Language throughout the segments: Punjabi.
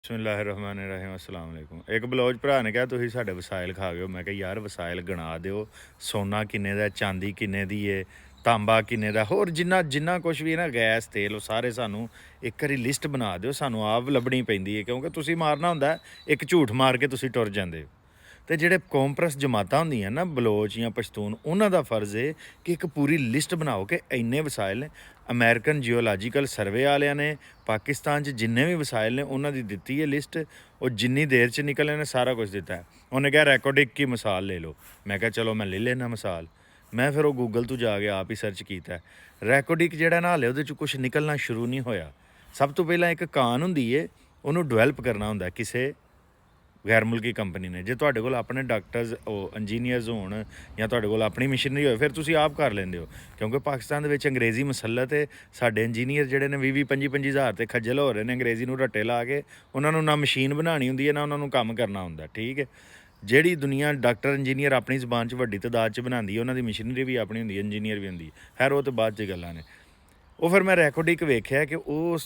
ਬਿਸਮਿਲ੍ਲਾਹਿਰਰਹਿਮਾਨਿਰਰਹੀਮ अस्सलाम वालेकुम। ਇੱਕ ਬਲੌਜ ਭਰਾ ਨੇ ਕਿਹਾ ਤੁਸੀਂ ਸਾਡੇ ਵਸਾਇਲ ਖਾ ਗਏ ਹੋ। ਮੈਂ ਕਿਹਾ ਯਾਰ ਵਸਾਇਲ ਗਣਾ ਦਿਓ, ਸੋਨਾ ਕਿੰਨੇ ਦਾ, ਚਾਂਦੀ ਕਿੰਨੇ ਦੀ ਏ, ਤਾਂਬਾ ਕਿੰਨੇ ਦਾ, ਹੋਰ ਜਿੰਨਾ ਕੁਝ ਵੀ ਹੈ ਨਾ, ਗੈਸ ਤੇਲ, ਉਹ ਸਾਰੇ ਸਾਨੂੰ ਇੱਕ ਵਾਰੀ ਲਿਸਟ ਬਣਾ ਦਿਓ। ਸਾਨੂੰ ਆਪ ਲੱਭਣੀ ਪੈਂਦੀ ਹੈ ਕਿਉਂਕਿ ਤੁਸੀਂ ਮਾਰਨਾ ਹੁੰਦਾ, ਇੱਕ ਝੂਠ ਮਾਰ ਕੇ ਤੁਸੀਂ ਟੁਰ ਜਾਂਦੇ ਹੋ। ਤੇ ਜਿਹੜੇ ਕੌਮਪ੍ਰੈਸ ਜਮਾਤਾਂ ਹੁੰਦੀਆਂ ਨਾ, ਬਲੋਚ ਜਾਂ ਪਸ਼ਤੂਨ, ਉਹਨਾਂ ਦਾ ਫਰਜ਼ ਹੈ ਕਿ ਇੱਕ ਪੂਰੀ ਲਿਸਟ ਬਣਾਓ ਕਿ ਇੰਨੇ ਵਸਾਇਲ ਨੇ। ਅਮਰੀਕਨ ਜਿਓਲਾਜੀਕਲ ਸਰਵੇ ਵਾਲਿਆਂ ਨੇ ਪਾਕਿਸਤਾਨ 'ਚ ਜਿੰਨੇ ਵੀ ਵਸਾਇਲ ਨੇ ਉਹਨਾਂ ਦੀ ਦਿੱਤੀ ਹੈ ਲਿਸਟ। ਉਹ ਜਿੰਨੀ ਦੇਰ 'ਚ ਨਿਕਲੇ ਨੇ ਸਾਰਾ ਕੁਝ ਦਿੱਤਾ ਹੈ। ਉਹਨੇ ਕਿਹਾ ਰੈਕੋਰਡਿਕ ਕੀ ਮਿਸਾਲ ਲੈ ਲਓ। ਮੈਂ ਕਿਹਾ ਚਲੋ ਮੈਂ ਲੈ ਲੈਣਾ ਮਿਸਾਲ। ਮੈਂ ਫਿਰ ਉਹ ਗੂਗਲ ਤੋਂ ਜਾ ਕੇ ਆਪ ਹੀ ਸਰਚ ਕੀਤਾ। ਰੈਕੋਰਡਿਕ ਜਿਹੜਾ ਨਾ, ਹਾਲੇ ਉਹਦੇ 'ਚ ਕੁਝ ਨਿਕਲਣਾ ਸ਼ੁਰੂ ਨਹੀਂ ਹੋਇਆ। ਸਭ ਤੋਂ ਪਹਿਲਾਂ ਇੱਕ ਕਾਨ ਹੁੰਦੀ ਹੈ, ਉਹਨੂੰ ਡਿਵੈਲਪ ਕਰਨਾ ਹੁੰਦਾ ਕਿਸੇ ਗੈਰ ਮੁਲਕੀ ਕੰਪਨੀ ਨੇ। ਜੇ ਤੁਹਾਡੇ ਕੋਲ ਆਪਣੇ ਡਾਕਟਰਸ ਇੰਜੀਨੀਅਰਸ ਹੋਣ ਜਾਂ ਤੁਹਾਡੇ ਕੋਲ ਆਪਣੀ ਮਸ਼ੀਨਰੀ ਹੋਵੇ, ਫਿਰ ਤੁਸੀਂ ਆਪ ਕਰ ਲੈਂਦੇ ਹੋ। ਕਿਉਂਕਿ ਪਾਕਿਸਤਾਨ ਦੇ ਵਿੱਚ ਅੰਗਰੇਜ਼ੀ ਮਸਲਤ ਹੈ। ਸਾਡੇ ਇੰਜੀਨੀਅਰ ਜਿਹੜੇ ਨੇ 20-25 ਹਜ਼ਾਰ ਤੇ ਖੱਜਲ ਹੋ ਰਹੇ ਨੇ ਅੰਗਰੇਜ਼ੀ ਨੂੰ ਰੱਟੇ ਲਾ ਕੇ। ਉਹਨਾਂ ਨੂੰ ਨਾ ਮਸ਼ੀਨ ਬਣਾਉਣੀ ਹੁੰਦੀ ਹੈ, ਨਾ ਉਹਨਾਂ ਨੂੰ ਕੰਮ ਕਰਨਾ ਹੁੰਦਾ। ਠੀਕ ਹੈ, ਜਿਹੜੀ ਦੁਨੀਆ ਡਾਕਟਰ ਇੰਜੀਨੀਅਰ ਆਪਣੀ ਜ਼ਬਾਨ 'ਚ ਵੱਡੀ ਤਾਦਾਦ 'ਚ ਬਣਾਉਂਦੀ ਹੈ, ਉਹਨਾਂ ਦੀ ਮਸ਼ੀਨਰੀ ਵੀ ਆਪਣੀ ਹੁੰਦੀ ਹੈ, ਇੰਜੀਨੀਅਰ ਵੀ ਹੁੰਦੀ ਹੈ। ਖੈਰ ਉਹ ਤਾਂ ਬਾਅਦ 'ਚ ਗੱਲਾਂ ਨੇ। ਉਹ ਫਿਰ ਮੈਂ ਰੈਕੋਰਡਿਕ ਵੇਖਿਆ ਕਿ ਉਹ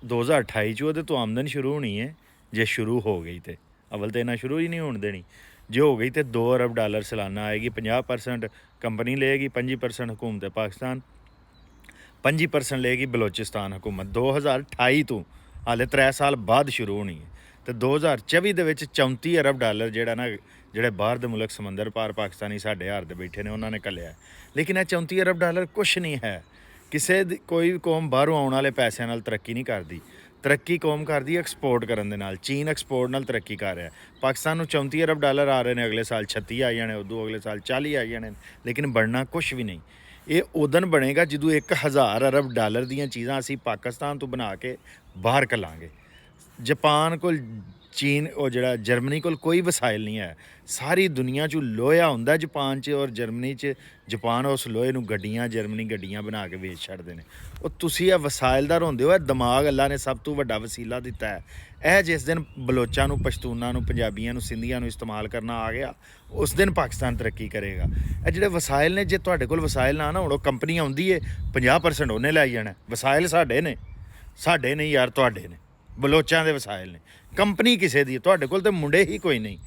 2028 'ਚ ਉਹਦੇ ਤੋਂ ਆਮਦਨ ਸ਼ੁਰੂ ਹੋਣੀ ਹੈ। ਜੇ ਸ਼ੁਰੂ ਹੋ ਗਈ ਤੇ ਅਵਲ ਤਾਂ ਇਹਨਾਂ ਸ਼ੁਰੂ ਹੀ ਨਹੀਂ ਹੋਣ ਦੇਣੀ। ਜੇ ਹੋ ਗਈ ਤਾਂ $2 ਅਰਬ ਸਾਲਾਨਾ ਆਏਗੀ। 50% ਕੰਪਨੀ ਲਏਗੀ, 25% ਹਕੂਮਤ ਪਾਕਿਸਤਾਨ, 25% ਲਏਗੀ ਬਲੋਚਿਸਤਾਨ ਹਕੂਮਤ। 2028 ਤੋਂ ਹਾਲੇ 3 ਸਾਲ ਬਾਅਦ ਸ਼ੁਰੂ ਹੋਣੀ ਹੈ। ਅਤੇ 2024 ਦੇ ਵਿੱਚ $34 ਅਰਬ ਜਿਹੜਾ ਨਾ, ਜਿਹੜੇ ਬਾਹਰ ਦੇ ਮੁਲਕ ਸਮੁੰਦਰ ਪਾਰ ਪਾਕਿਸਤਾਨੀ ਸਾਡੇ ਹਾਰ ਦੇ ਬੈਠੇ ਨੇ, ਉਹਨਾਂ ਨੇ ਘੱਲਿਆ। ਲੇਕਿਨ ਇਹ $34 ਅਰਬ ਕੁਛ ਨਹੀਂ ਹੈ। ਕਿਸੇ ਦੀ ਕੋਈ ਵੀ ਕੌਮ ਬਾਹਰੋਂ ਆਉਣ ਵਾਲੇ ਪੈਸਿਆਂ ਨਾਲ ਤਰੱਕੀ ਨਹੀਂ ਕਰਦੀ। ਤਰੱਕੀ ਕੌਮ ਕਰਦੀ ਐਕਸਪੋਰਟ ਕਰਨ ਦੇ ਨਾਲ। ਚੀਨ ਐਕਸਪੋਰਟ ਨਾਲ ਤਰੱਕੀ ਕਰ ਰਿਹਾ। ਪਾਕਿਸਤਾਨ ਨੂੰ $34 ਅਰਬ ਆ ਰਹੇ ਨੇ, ਅਗਲੇ ਸਾਲ 36 ਆ ਜਾਣੇ, ਉਦੋਂ ਅਗਲੇ ਸਾਲ 40 ਆ ਜਾਣੇ। ਲੇਕਿਨ ਬਣਨਾ ਕੁਛ ਵੀ ਨਹੀਂ। ਇਹ ਉਦਣ ਬਣੇਗਾ ਜਦੋਂ 1000 ਅਰਬ ਦੀਆਂ ਚੀਜ਼ਾਂ ਅਸੀਂ ਪਾਕਿਸਤਾਨ ਤੋਂ ਬਣਾ ਕੇ ਬਾਹਰ ਘੱਲਾਂਗੇ। ਜਾਪਾਨ ਕੋਲ, ਚੀਨ, ਉਹ ਜਿਹੜਾ ਜਰਮਨੀ ਕੋਲ ਕੋਈ ਵਸਾਇਲ ਨਹੀਂ ਹੈ। ਸਾਰੀ ਦੁਨੀਆ 'ਚ ਲੋਹਾ ਹੁੰਦਾ ਜਾਪਾਨ 'ਚ ਔਰ ਜਰਮਨੀ 'ਚ। ਜਾਪਾਨ ਉਸ ਲੋਹੇ ਨੂੰ ਗੱਡੀਆਂ, ਜਰਮਨੀ ਗੱਡੀਆਂ ਬਣਾ ਕੇ ਵੇਚ ਛੱਡਦੇ ਨੇ। ਉਹ ਤੁਸੀਂ ਇਹ ਵਸਾਇਲਦਾਰ ਹੁੰਦੇ ਹੋ। ਇਹ ਦਿਮਾਗ ਅੱਲਾ ਨੇ ਸਭ ਤੋਂ ਵੱਡਾ ਵਸੀਲਾ ਦਿੱਤਾ ਹੈ। ਇਹ ਜਿਸ ਦਿਨ ਬਲੋਚਾਂ ਨੂੰ, ਪਸ਼ਤੂਨਾਂ ਨੂੰ, ਪੰਜਾਬੀਆਂ ਨੂੰ, ਸਿੰਧੀਆਂ ਨੂੰ ਇਸਤੇਮਾਲ ਕਰਨਾ ਆ ਗਿਆ, ਉਸ ਦਿਨ ਪਾਕਿਸਤਾਨ ਤਰੱਕੀ ਕਰੇਗਾ। ਇਹ ਜਿਹੜੇ ਵਸਾਇਲ ਨੇ, ਜੇ ਤੁਹਾਡੇ ਕੋਲ ਵਸਾਇਲ ਨਾ ਹੁਣ ਉਹ ਕੰਪਨੀ ਆਉਂਦੀ ਹੈ, 50% ਉਹਨੇ ਲੈ ਜਾਣਾ। ਵਸਾਇਲ ਸਾਡੇ ਨੇ ਯਾਰ, ਤੁਹਾਡੇ ਨੇ। ਬਲੋਚਾਂ ਦੇ ਵਸਾਇਲ ਨੇ, ਕੰਪਨੀ ਕਿਸੇ ਦੀ। ਤੁਹਾਡੇ ਕੋਲ ਤਾਂ ਮੁੰਡੇ ਹੀ ਕੋਈ ਨਹੀਂ।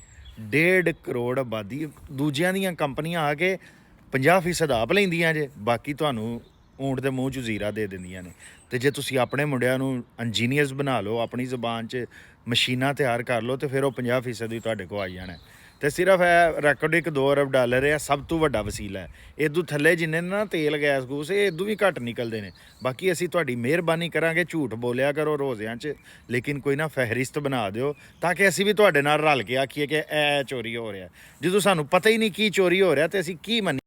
1.5 ਕਰੋੜ ਆਬਾਦੀ, ਦੂਜਿਆਂ ਦੀਆਂ ਕੰਪਨੀਆਂ ਆ ਕੇ 50% ਆਪ ਲੈਂਦੀਆਂ ਜੇ, ਬਾਕੀ ਤੁਹਾਨੂੰ ਊਂਟ ਦੇ ਮੂੰਹ 'ਚ ਜ਼ੀਰਾ ਦੇ ਦਿੰਦੀਆਂ ਨੇ। ਅਤੇ ਜੇ ਤੁਸੀਂ ਆਪਣੇ ਮੁੰਡਿਆਂ ਨੂੰ ਇੰਜੀਨੀਅਰਸ ਬਣਾ ਲਓ, ਆਪਣੀ ਜ਼ਬਾਨ 'ਚ ਮਸ਼ੀਨਾਂ ਤਿਆਰ ਕਰ ਲਓ, ਅਤੇ ਫਿਰ ਉਹ 50% ਹੀ ਤੁਹਾਡੇ ਕੋਲ ਆਈ ਜਾਣਾ। ਅਤੇ ਸਿਰਫ ਇਹ ਰੈਕੋਰਡਿਕ $2 ਅਰਬ ਇਹ ਸਭ ਤੋਂ ਵੱਡਾ ਵਸੀਲਾ ਹੈ। ਇਦੋਂ ਥੱਲੇ ਜਿੰਨੇ ਨਾ ਤੇਲ, ਗੈਸ ਗੂਸ, ਇਹ ਇਦੋਂ ਵੀ ਘੱਟ ਨਿਕਲਦੇ ਨੇ। ਬਾਕੀ ਅਸੀਂ ਤੁਹਾਡੀ ਮਿਹਰਬਾਨੀ ਕਰਾਂਗੇ, ਝੂਠ ਬੋਲਿਆ ਕਰੋ ਰੋਜ਼ਿਆਂ 'ਚ, ਲੇਕਿਨ ਕੋਈ ਨਾ ਫਹਿਰਿਸਤ ਬਣਾ ਦਿਓ ਤਾਂ ਕਿ ਅਸੀਂ ਵੀ ਤੁਹਾਡੇ ਨਾਲ ਰਲ ਕੇ ਆਖੀਏ ਕਿ ਇਹ ਚੋਰੀ ਹੋ ਰਿਹਾ। ਜਦੋਂ ਸਾਨੂੰ ਪਤਾ ਹੀ ਨਹੀਂ ਕੀ ਚੋਰੀ ਹੋ ਰਿਹਾ, ਅਤੇ ਅਸੀਂ ਕੀ ਮੰਨੀਏ।